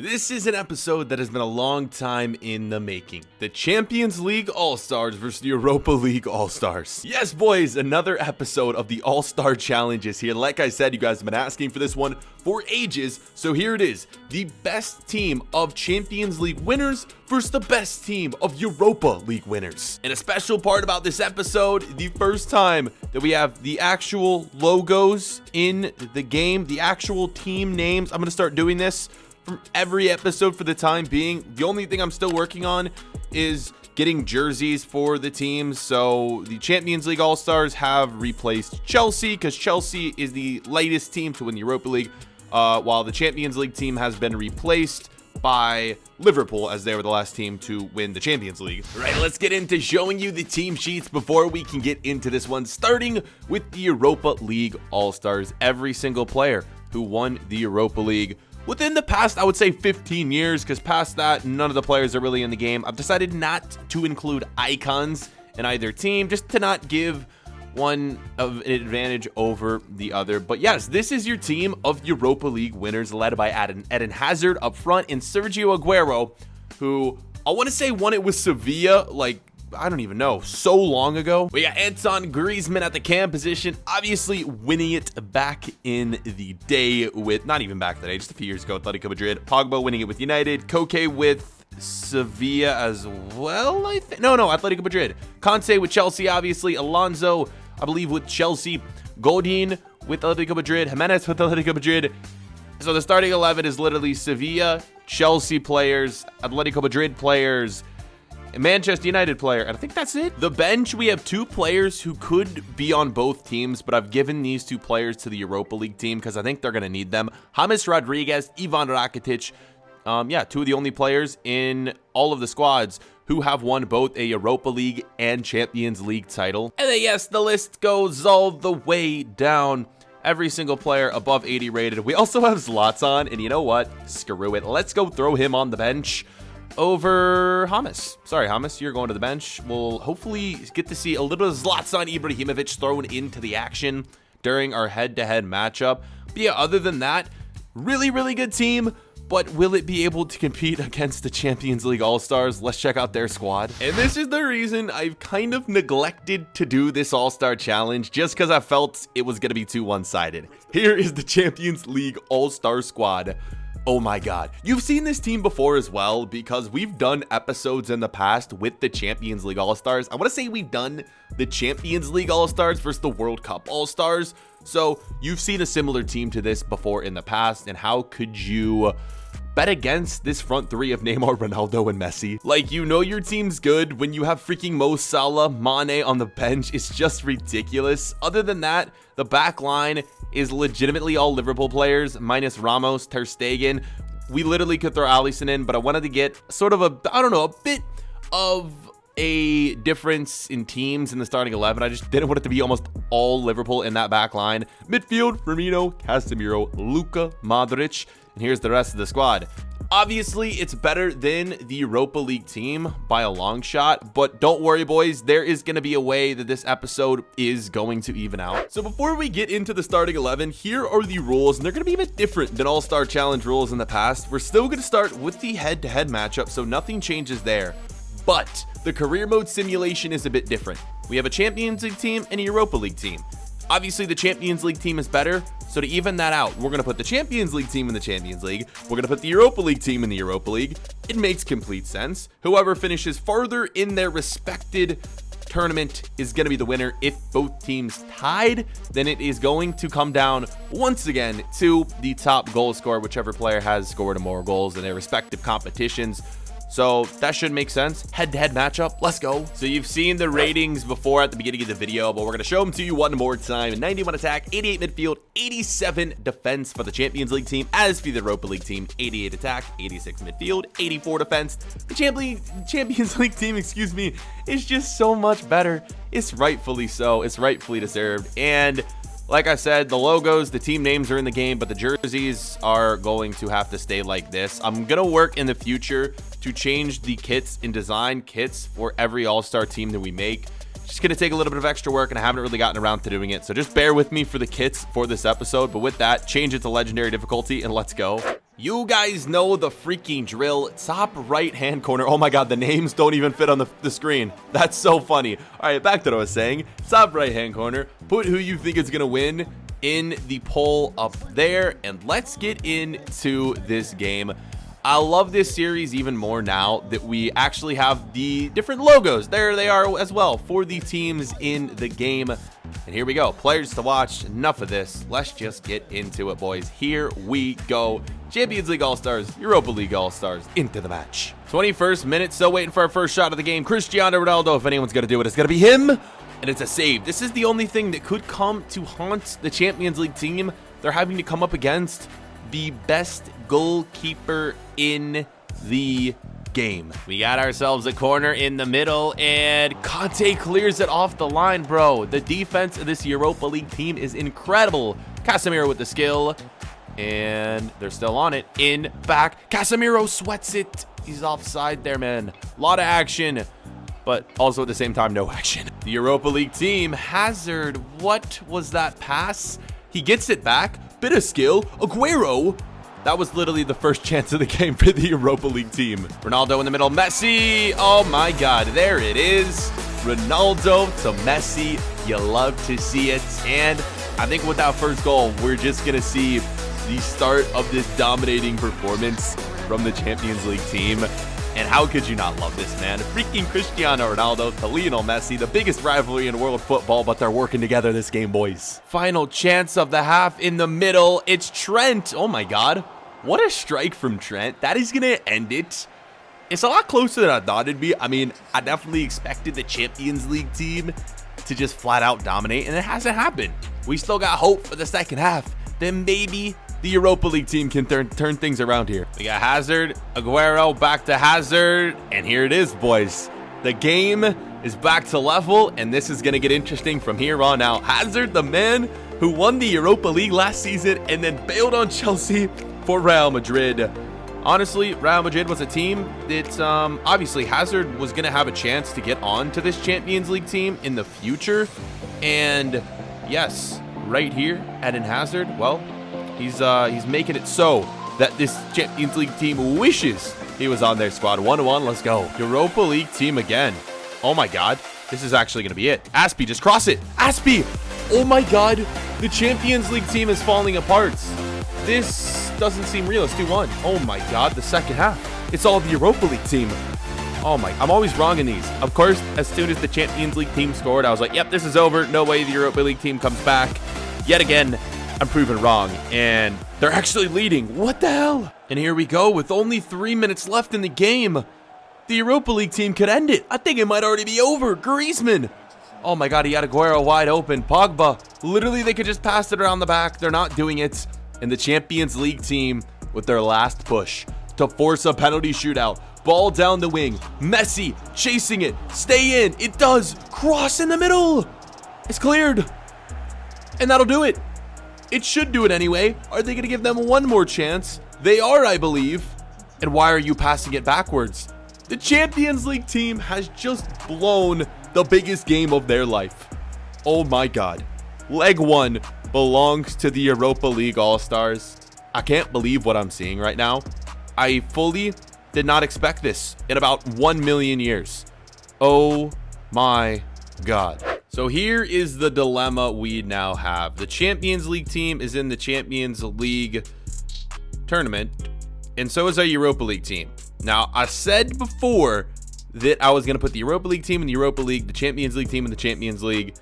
This is an episode that has been a long time in the making. The Champions League All-Stars versus the Europa League All-Stars. Yes, boys, another episode of the All-Star Challenge is here. Like I said, you guys have been asking for this one for ages, so here it is. The best team of Champions League winners versus the best team of Europa League winners. And a special part about this episode, the first time that we have the actual logos in the game, the actual team names. I'm going to start doing this from every episode for the time being. The only thing I'm still working on is getting jerseys for the teams. So the Champions League All-Stars have replaced Chelsea because Chelsea is the latest team to win the Europa League, while the Champions League team has been replaced by Liverpool as they were the last team to win the Champions League. All right, let's get into showing you the team sheets before we can get into this one, starting with the Europa League All-Stars. Every single player who won the Europa League within the past, I would say 15 years, because past that, none of the players are really in the game. I've decided not to include icons in either team, just to not give one of an advantage over the other. But yes, this is your team of Europa League winners, led by Eden Hazard up front and Sergio Aguero, who I want to say won it with Sevilla, like, I don't even know, so long ago. We got Antoine Griezmann at the cam position, obviously winning it back in the day with, not even back in the day, just a few years ago, Atletico Madrid. Pogba winning it with United. Koke with Sevilla as well, I think. No, Atletico Madrid. Conte with Chelsea, obviously. Alonso, I believe, with Chelsea. Godin with Atletico Madrid. Jimenez with Atletico Madrid. So the starting 11 is literally Sevilla, Chelsea players, Atletico Madrid players, Manchester United player, and I think that's it. The bench, we have two players who could be on both teams, but I've given these two players to the Europa League team because I think they're going to need them. James Rodriguez, Ivan Rakitic, two of the only players in all of the squads who have won both a Europa League and Champions League title. And then, yes, the list goes all the way down. Every single player above 80 rated. We also have Zlatan, and you know what? Screw it. Let's go throw him on the bench over James. Sorry, James, you're going to the bench. We'll hopefully get to see a little bit of Zlatan Ibrahimovic thrown into the action during our head-to-head matchup. But yeah, other than that, really, really good team. But will it be able to compete against the Champions League All-Stars? Let's check out their squad. And this is the reason I've kind of neglected to do this All-Star Challenge, just because I felt it was going to be too one-sided. Here is the Champions League All-Star squad. Oh my god. You've seen this team before as well, because we've done episodes in the past with the Champions League All-Stars. I want to say we've done the Champions League All-Stars versus the World Cup All-Stars. So you've seen a similar team to this before in the past, and how could you bet against this front three of Neymar, Ronaldo, and Messi? Like, you know your team's good when you have freaking Mo Salah, Mane on the bench. It's just ridiculous. Other than that, the back line is legitimately all Liverpool players, minus Ramos, Ter Stegen. We literally could throw Alisson in, but I wanted to get sort of a bit of a difference in teams in the starting 11. I just didn't want it to be almost all Liverpool in that back line. Midfield, Firmino, Casemiro, Luka, Modric, and here's the rest of the squad. Obviously, it's better than the Europa League team by a long shot, but don't worry, boys. There is going to be a way that this episode is going to even out. So before we get into the starting 11, here are the rules, and they're going to be a bit different than All-Star Challenge rules in the past. We're still going to start with the head-to-head matchup, so nothing changes there. But the career mode simulation is a bit different. We have a Champions League team and a Europa League team. Obviously, the Champions League team is better, so to even that out, we're going to put the Champions League team in the Champions League. We're going to put the Europa League team in the Europa League. It makes complete sense. Whoever finishes further in their respected tournament is going to be the winner. If both teams tied, then it is going to come down once again to the top goal scorer, whichever player has scored more goals in their respective competitions. So that should make sense. Head-to-head matchup. Let's go. So you've seen the ratings before at the beginning of the video, but we're going to show them to you one more time. 91 attack, 88 midfield, 87 defense for the Champions League team. As for the Europa League team, 88 attack, 86 midfield, 84 defense. The Champions League team, is just so much better. It's rightfully so. It's rightfully deserved. And like I said, the logos, the team names are in the game, but the jerseys are going to have to stay like this. I'm going to work in the future to change the kits and design kits for every All-Star team that we make. Just going to take a little bit of extra work, and I haven't really gotten around to doing it. So just bear with me for the kits for this episode. But with that, change it to legendary difficulty, and let's go. You guys know the freaking drill. Top right-hand corner. Oh my god, the names don't even fit on the screen. That's so funny. All right, back to what I was saying. Top right-hand corner. Put who you think is going to win in the poll up there. And let's get into this game. I love this series even more now that we actually have the different logos. There they are as well for the teams in the game. And here we go. Players to watch. Enough of this. Let's just get into it, boys. Here we go. Champions League All-Stars, Europa League All-Stars, into the match. 21st minute, still waiting for our first shot of the game. Cristiano Ronaldo, if anyone's going to do it, it's going to be him. And it's a save. This is the only thing that could come to haunt the Champions League team. They're having to come up against the best goalkeeper in the game. We got ourselves a corner in the middle, and Conte clears it off the line, bro. The defense of this Europa League team is incredible. Casemiro with the skill. And they're still on it. In back. Casemiro sweats it. He's offside there, man. A lot of action, but also at the same time, no action. The Europa League team. Hazard. What was that pass? He gets it back. Bit of skill. Aguero. That was literally the first chance of the game for the Europa League team. Ronaldo in the middle. Messi. Oh my god. There it is. Ronaldo to Messi. You love to see it. And I think with that first goal, we're just going to see the start of this dominating performance from the Champions League team. And how could you not love this, man? Freaking Cristiano Ronaldo to Lionel Messi, the biggest rivalry in world football, but they're working together this game, boys. Final chance of the half in the middle. It's Trent. Oh my god. What a strike from Trent. That is going to end it. It's a lot closer than I thought it'd be. I mean, I definitely expected the Champions League team to just flat out dominate, and it hasn't happened. We still got hope for the second half. Then maybe the Europa League team can turn things around here. We got Hazard, Aguero, back to Hazard, and here it is, boys. The game is back to level, and this is going to get interesting from here on out. Hazard, the man who won the Europa League last season and then bailed on Chelsea for Real Madrid. Honestly, Real Madrid was a team that obviously Hazard was going to have a chance to get on to this Champions League team in the future. And yes, right here, Eden Hazard, well, he's making it so that this Champions League team wishes he was on their squad. 1-1, let's go. Europa League team again. Oh my god, this is actually going to be it. Aspie, just cross it. Aspie! Oh my god, the Champions League team is falling apart. This doesn't seem real. It's 2-1. Oh my god, the second half. It's all the Europa League team. Oh my, I'm always wrong in these. Of course, as soon as the Champions League team scored, I was like, yep, this is over. No way the Europa League team comes back. Yet again, I'm proven wrong, and they're actually leading. What the hell? And here we go with only 3 minutes left in the game. The Europa League team could end it. I think it might already be over. Griezmann. Oh my god, he had Aguero wide open. Pogba. Literally, they could just pass it around the back. They're not doing it. And the Champions League team with their last push to force a penalty shootout. Ball down the wing. Messi chasing it. Stay in. It does. Cross in the middle. It's cleared. And that'll do it. It should do it anyway. Are they going to give them one more chance? They are, I believe. And why are you passing it backwards? The Champions League team has just blown the biggest game of their life. Oh my god. Leg 1 belongs to the Europa League All-Stars. I can't believe what I'm seeing right now. I fully did not expect this in about 1 million years. Oh my god. So here is the dilemma we now have. The Champions League team is in the Champions League tournament, and so is our Europa League team. Now, I said before that I was going to put the Europa League team in the Europa League, the Champions League team in the Champions League,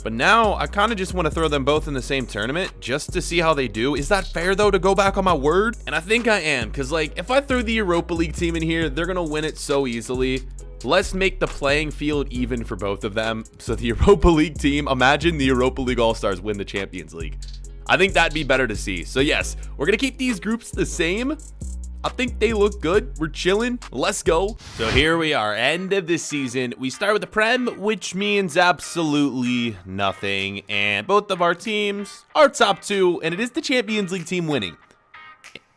but now I kind of just want to throw them both in the same tournament just to see how they do. Is that fair, though, to go back on my word? And I think I am, because, like, if I throw the Europa League team in here, they're going to win it so easily. Let's make the playing field even for both of them. So the Europa League team, imagine the Europa League All-Stars win the Champions League. I think that'd be better to see. So yes, we're going to keep these groups the same. I think they look good. We're chilling. Let's go. So here we are, end of this season. We start with the Prem, which means absolutely nothing. And both of our teams are top 2, and it is the Champions League team winning.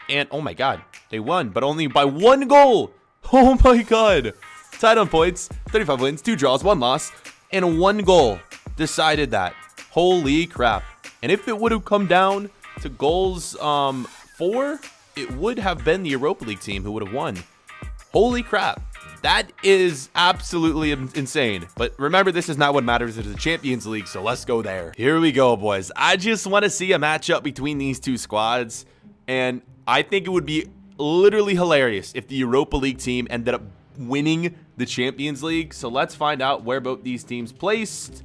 And oh my god, they won, but only by 1 goal. Oh my god. Tied on points, 35 wins, 2 draws, 1 loss, and 1 goal decided that. Holy crap. And if it would have come down to goals 4, it would have been the Europa League team who would have won. Holy crap. That is absolutely insane. But remember, this is not what matters. It is the Champions League, so let's go there. Here we go, boys. I just want to see a matchup between these two squads, and I think it would be literally hilarious if the Europa League team ended up winning the Champions League. So let's find out where both these teams placed.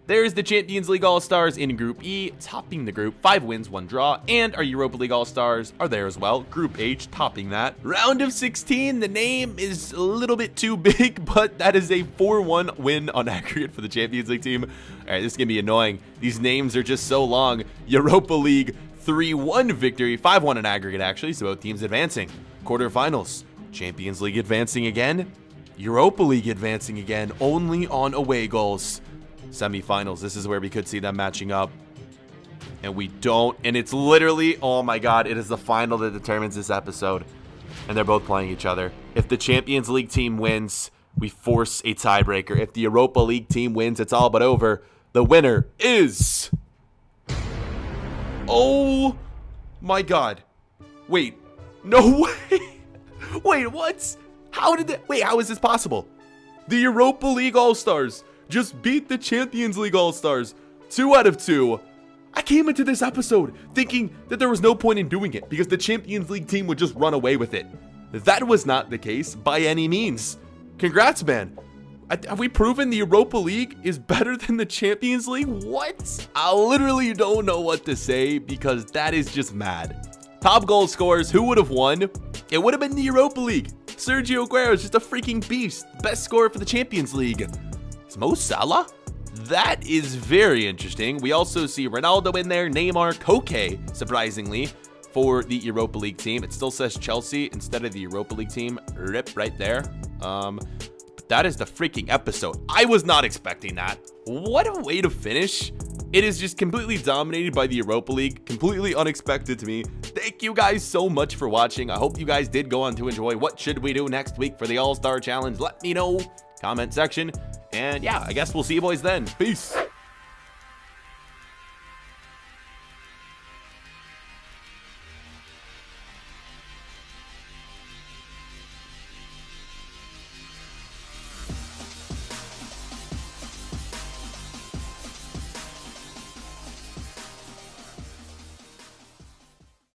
There's the Champions League All-Stars in Group E, topping the group, 5 wins, 1 draw, and our Europa League All-Stars are there as well, Group H, topping that. Round of 16, the name is a little bit too big, but that is a 4-1 win on aggregate for the Champions League team. All right, this is going to be annoying. These names are just so long. Europa League 3-1 victory, 5-1 in aggregate actually, so both teams advancing. Quarterfinals, Champions League advancing again, Europa League advancing again, only on away goals. Semifinals, this is where we could see them matching up, and we don't, and it's literally, oh my god, it is the final that determines this episode, and they're both playing each other. If the Champions League team wins, we force a tiebreaker. If the Europa League team wins, it's all but over. The winner is, oh my god, wait, no way, wait, what, how did that, wait, how is this possible? The Europa League All-Stars just beat the Champions League All-Stars 2 out of 2. I came into this episode thinking that there was no point in doing it because the Champions League team would just run away with it. That was not the case by any means. Congrats, man. Have we proven the Europa League is better than the Champions League? What? I literally don't know what to say because that is just mad. Top goal scorers, who would have won? It would have been the Europa League. Sergio Aguero is just a freaking beast. Best scorer for the Champions League. Mo Salah? That is very interesting. We also see Ronaldo in there, Neymar, Koke, surprisingly, for the Europa League team. It still says Chelsea instead of the Europa League team. Rip right there. But that is the freaking episode. I was not expecting that. What a way to finish. It is just completely dominated by the Europa League. Completely unexpected to me. Thank you guys so much for watching. I hope you guys did go on to enjoy. What should we do next week for the All-Star Challenge? Let me know. Comment section. And yeah, I guess we'll see you boys then. Peace.